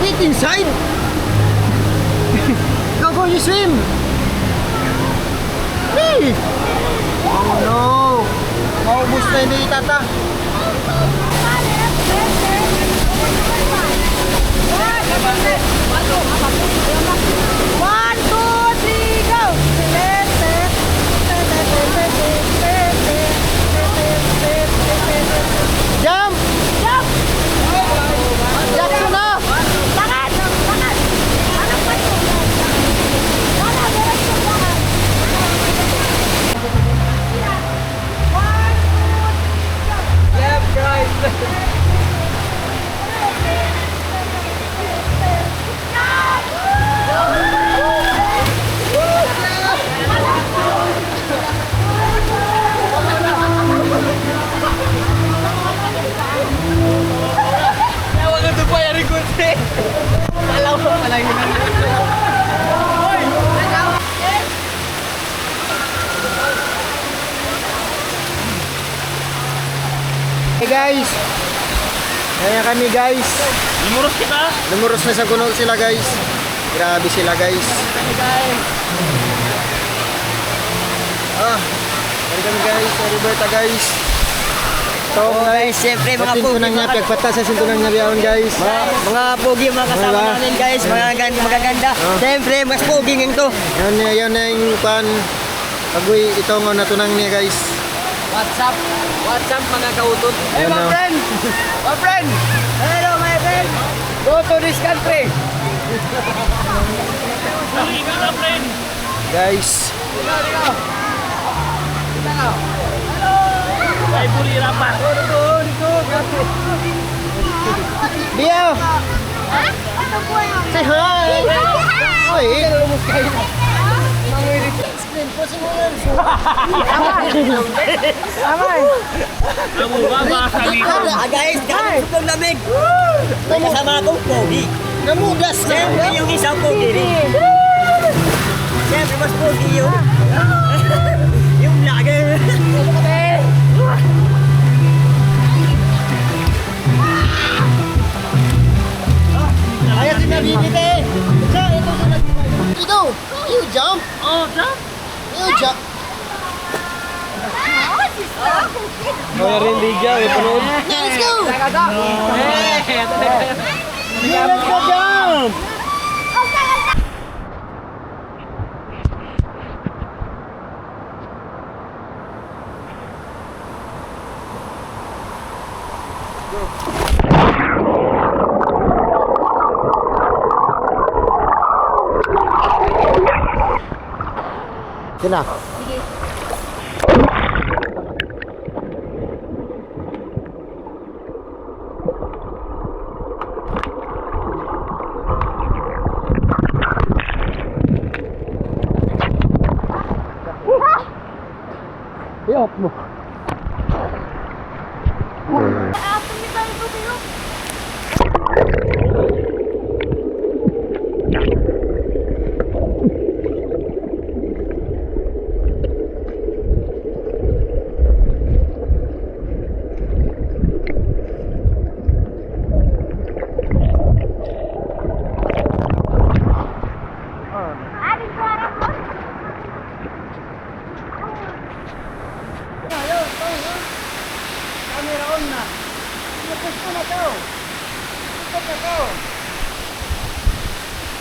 Wait inside. Go, you swim. Hey. Oh no. Maubos na hindi tata. One, two, three, go. Jump. Jump. Jump na. Hey guys, kaya kami guys. Lumuros kita. Lumuros na sa guno sila guys. Grabe sila guys. Kaya kami guys, Roberta guys. So guys, siyempre mga pogi nang niya pagpata sa sintunan niya biyaon guys. Mga pogi mga kasama namin guys, mga magaganda. Siyempre mas pogi ng to. Yan na yung pan. Pag-uwi ito nga natunang niya guys. What's up mga kautot? Hey my friend! My friend! Hello my friend! Go to this country! Sorry ka na, friend. Guys. Ay, bulira pa. Bio! Say hi! Uy! Guys, sobrang lamig. May kasama akong pogi. Namudas na! Siyempre yung isang pogi rin. Siyempre mas pogi yung yung vlogger. Ayaw sinabibite! Ito! You jump! Oh, jump. You jump! Kaya rin Lydia, panood. Let's go! Let's go jump! Kena. Iop mo.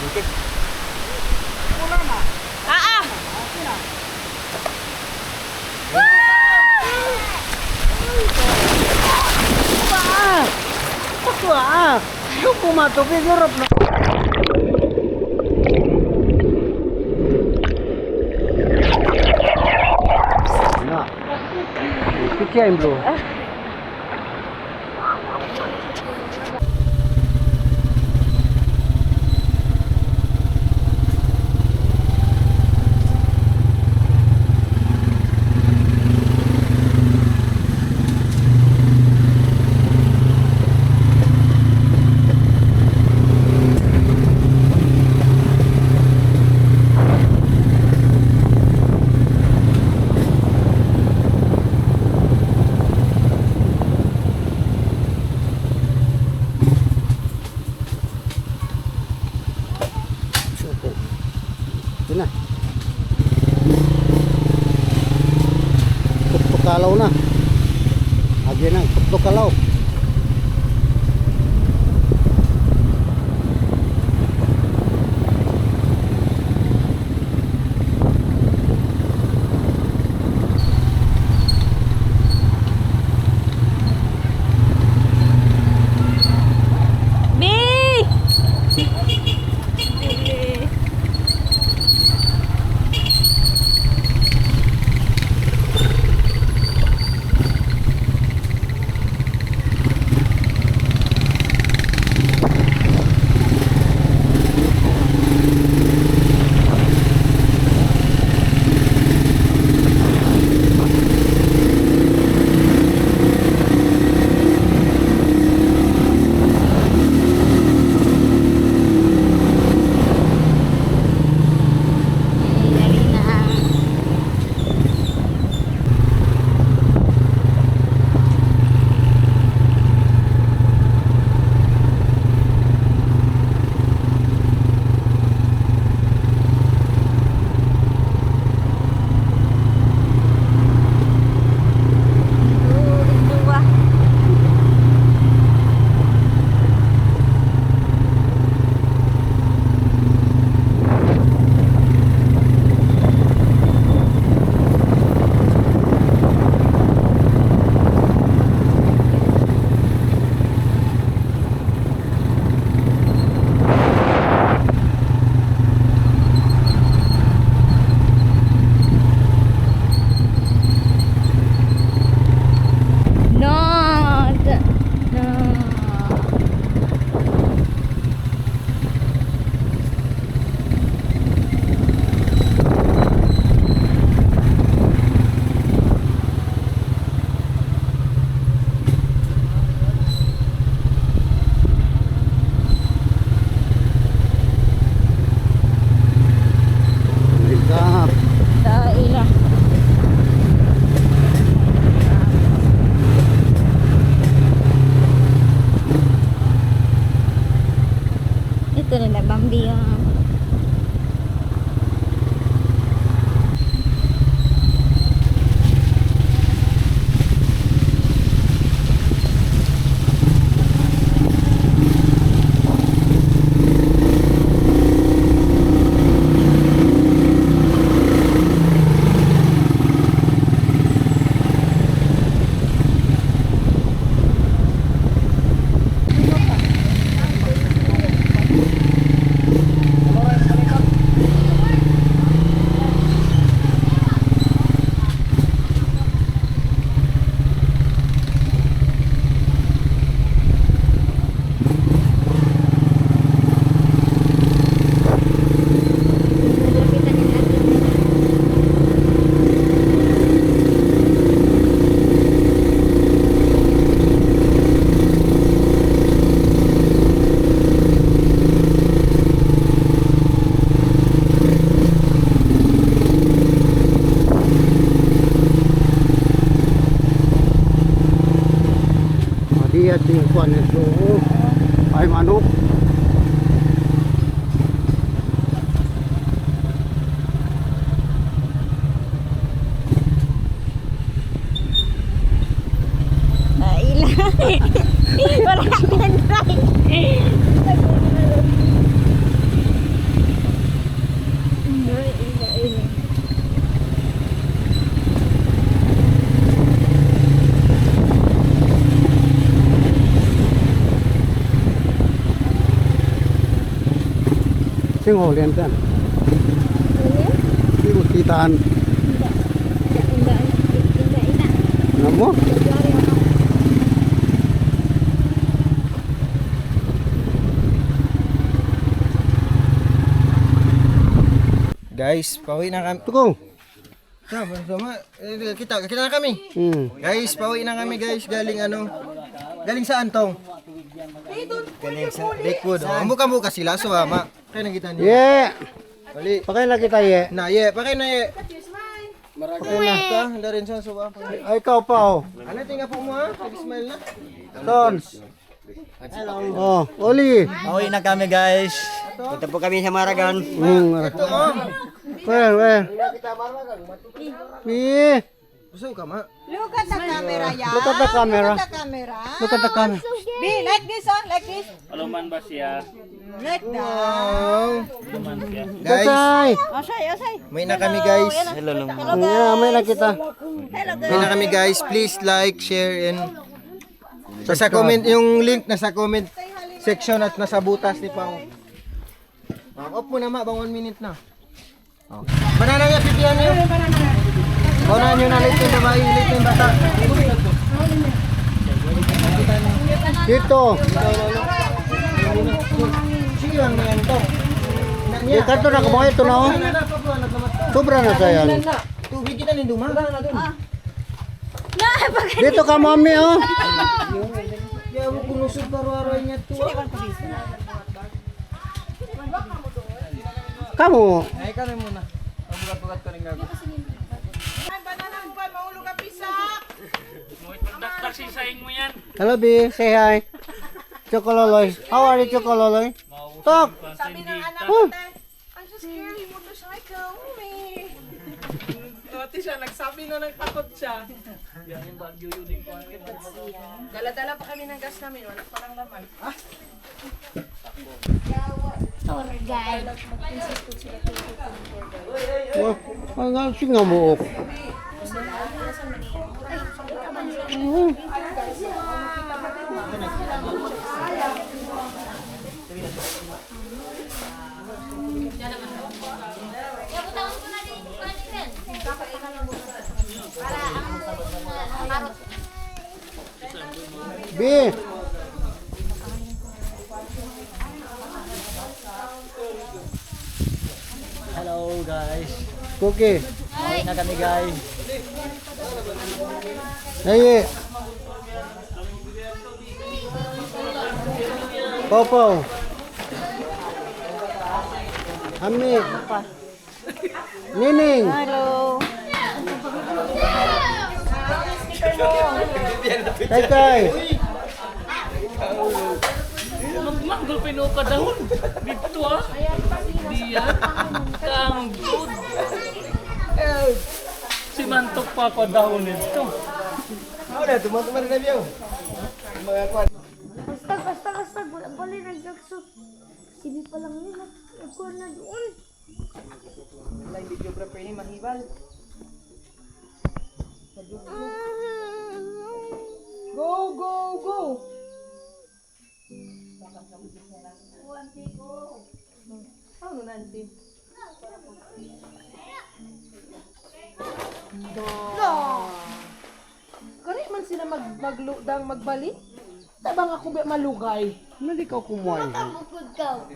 Ah! Wah, yung pumatubig, Europe na. Na. Pikiain bro. Yun na. Tukalaw na. Agyan na, tukalaw. Ito na Bambi yung At yung kuwan nito ay manok. wala kang try. Sing hulihan kan? Sing kitaan. Namo? Guys, pauwi na kami. Tukong. Sama, kita na kami. Guys, pauwi na kami guys. Galing saan tong? Galing sa Lakewood. Muka-muka sila so ama. Kaya nakita niyo. Ye. Bali. Pakai na kita ye. Na ye, pakay na ye. Pakai na ta, darin sa so ba. Ay ikaw pa oh. Ano tinga po mo ha? Nag-smile na. Tons. Oh, Oli. Pauwi na kami guys. Punta po kami sa Maragon. Ito oh. Where? Ih. Gusto ka ma? Look at the camera, yeah. Look at the camera. Look at the camera. Look at the camera. Be like this, oh, like this. Aluman ba siya? Like that. Wow. Aluman siya. Guys, Kasay. Osay, osay. may na kami guys. Hello, Yeah, may na kita. Hello, guys. May na kami guys. Please like, share, and nasa comment yung link nasa comment section at nasa butas ni Pao. Off mo na ma, bang 1 minute na. Banana niya, pipihan niyo. Banana niyo na late yung babae, late yung bata. Dito. Sige lang na yan to. Di kanto na kamoy ito na oh. Sobra na sa yan. Tubig kita ni Duma. Dito ka mami oh. Kaya mo kunusog karo-aroy niya to. Kamu. Ay ka rin muna. Bugat-bugat ka rin gago. Pagdakdak si saing mo yan. Hello B, say hi. Chocololoy. How are you Chocololoy? Talk. Sabi ng anak Oh. ko, I'm so scared, motorcycle. Dati siya, nagsabi na nagtakot siya. Dala-dala pa kami ng gas namin, wala pa lang naman. Tour guide. Oh, ang singa mo. B. Hello guys. Cookie. Pauwi na kami guys. Hey. Popo. Ami. Nining. Hello. Tay. Magmanggol pinuka dahon. Dito ah. Diyan. Kang good. Si Mantok pa ko dahon nito. Ako na, tumatuma rin na biyaw. Mga kwan. Basta. Bali nag-jackshot. Sibi pa lang yun. Ako na doon. Wala yung videographer ni Mahibal. Go, go, go! Ano nanti? Kani man sila magbalik? Tabang ako ba malugay? Hindi ka kumuhay.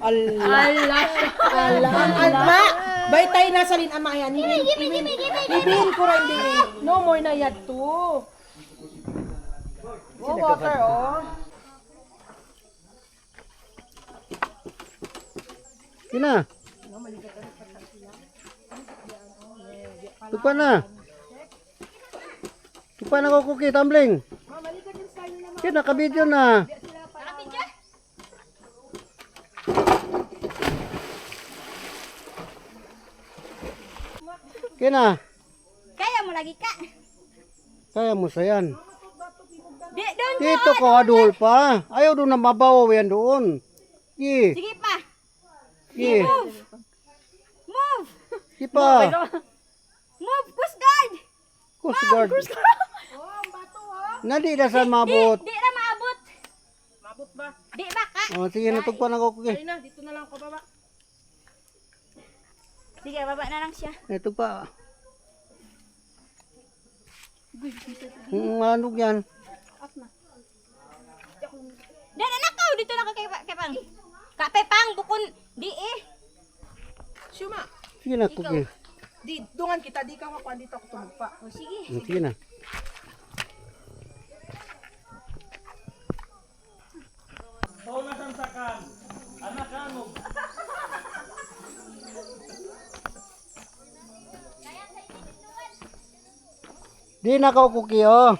Allah! Allah! Baytay na sa lin ama yan. Ibin ko rin din. No more na yad to. Oh, water oh. Kina. Tupa na. Tupa na ko cookie tumbling. Kina nakabidyo na. Kina. Kaya mo lagi ka. Kaya mo sa yan. Di doon. Dito ko adul pa. Ayaw doon na mabawaw yan doon. Ki. Sige pa. Ki. Move. Ki pa. Move. Coast Guard. Coast Guard. Nadi na sa mabot. Di na maabot. Mabot ba? Di ba ka? Oh, sige natugpan ako cookie. Ay na, dito na lang ako baba. Sige, baba na lang siya. Ito pa. Manog yan. Dan, anak kau dito na kay Pang. Kape Pang, bukon. Di eh. Shuma. Sige na, cookie. Di, dungan kita. Di ka makuha dito ako tumagpa. O sige. Sige na. Di na ka cookie, oh.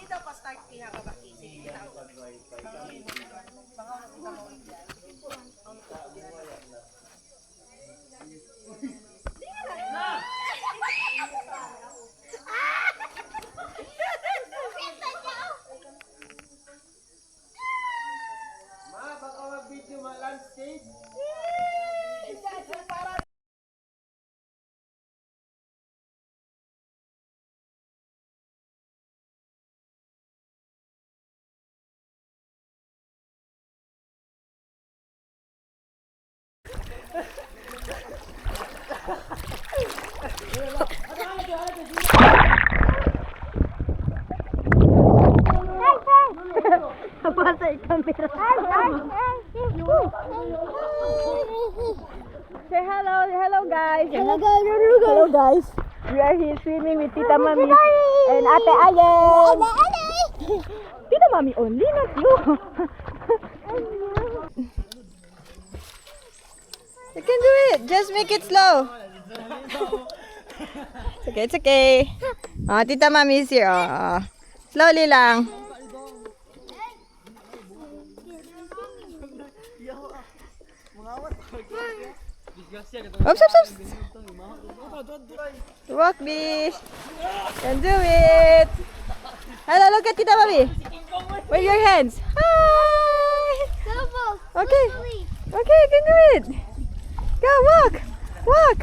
Say hello guys. Hello guys. We are here swimming with Tita Mami and Ate Allen. Tita Mami only, not you. You can do it. Just make it slow. It's okay. Tita Mami is here. Slowly lang. Oops. Walk, Bish. Can do it. Hello, look at Tita Mami. Wave your hands. Hi. Okay. Okay, you can do it. Go, walk. Walk.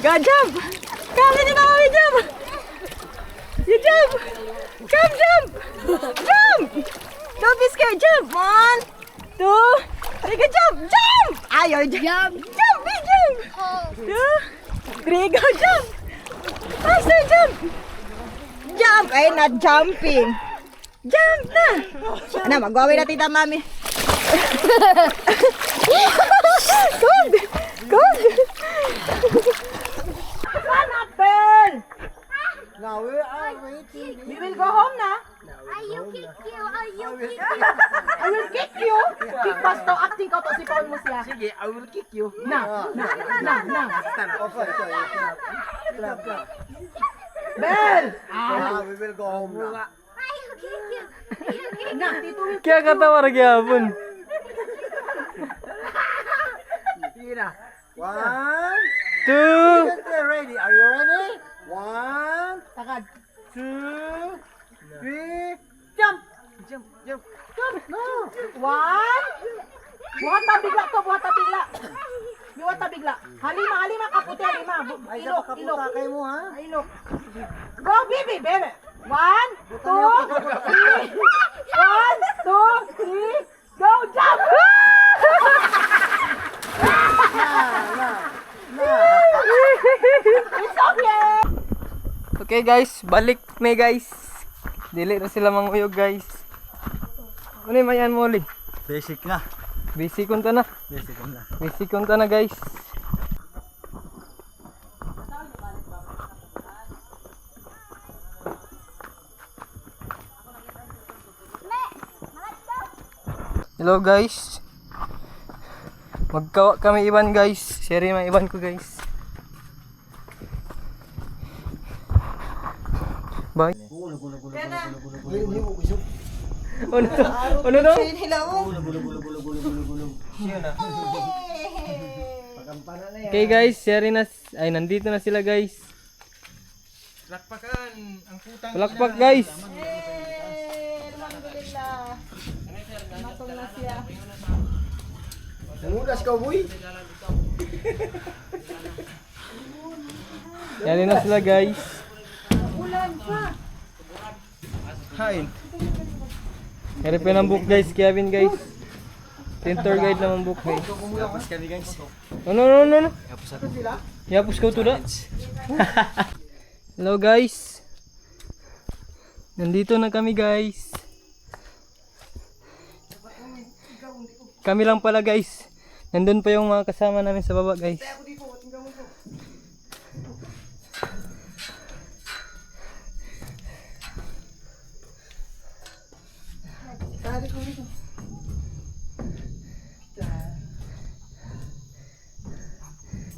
Go, jump! Come, Tita Mami, jump! You jump! Come, jump! Jump! Don't be scared, jump! 1, 2, 3, go jump! Jump! Ayaw, jump! Jump, big jump! 2, 3, go jump! Faster, jump! Jump! Ay, not jumping! Jump na! Ano, magwawin na Tita Mami. Good! Run up, Pearl! Now we are waiting. We will go home na. Ay, you kick you. Ay, you kick I will kick you. Kick basto, acting ka to si Paul mo siya. Sige, I will kick you. Na. Okay, clap. Bell! We will go home now. Ay, you kick you. Na, dito will Kaya katawa na gyapon. Sige na. 1, 2. get ready. Are you ready? 1, takad. 2, 3, jump. No. 1. Buhat tabigla to, buhat tabigla. Halima, kaputi, halima. Ay, sa Ilok. pakaputa kayo mo, ha? Ilok. Go, baby. 1, 2, 3. 1, 2, 3. Go, jump! It's okay! Okay guys, balik may guys. Dili na sila manguyog guys. Ano yung mayan mo ulit? Basic na. Basic kunta na. Basic kunta na guys. Hello guys. Magkawa kami iban guys. Share yung iban ko guys. Bye. Ano to? Ano to? Okay guys, share na. Ay, nandito na sila guys. Lakpakan ang putang Palakpak guys. Alhamdulillah. Matong na Nangudas ka, boy. Yan na sila guys. Hain. Kaya pa ng book guys, Kevin guys. Tour guide naman book guys. Tapos kami guys. No. Yapos ko to da. Hello guys. Nandito na kami guys. Kami lang pala guys. Nandun pa yung mga kasama namin sa baba guys.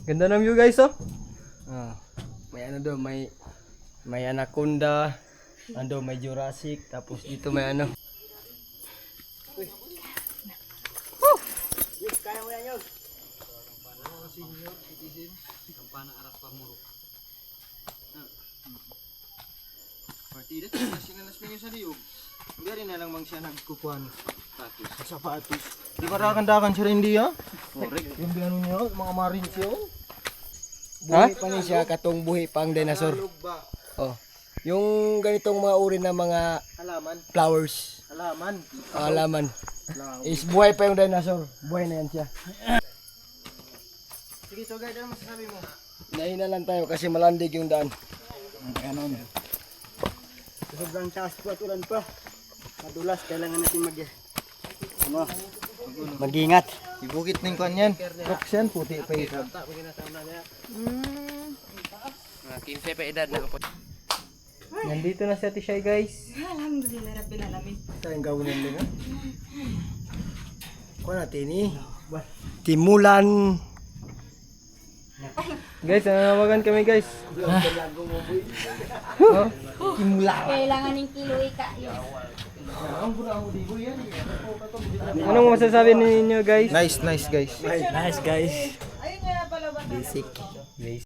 Ganda ng view guys oh. May ano daw, may anaconda, ando may Jurassic, tapos dito may ano. Partida, kasi nga naspingin sa liyog. Hindi rin na lang mang siya nagkukuhan. Sa sapatos. Di ba rakandakan siya rin di ha? Correct. Yung ano niya, mga marines yun. Buhay pa niya siya, katong buhay pang dinosaur. Ba? Oh. Yung ganitong mga uri ng mga Halaman. flowers, Halaman. halaman, is buhay pa yung dinosaur. Buhay na yan siya. Sige, to guide, ano masasabi mo? Nahina lang tayo kasi malandig yung daan. Ganon. Sobrang taas po at ulan pa. Madulas, kailangan natin mag-ingat. Ibukit ng kwan yan. Rocks yan, puti pa ito. Nandito na si Ate Shai guys. Tayong gawin yan lang ha. Kuha natin eh. Timulan. Guys, nananawagan kami guys. Kailangan ng kilo ika. Anong masasabi ninyo guys? Nice guys. Nice guys. Basic.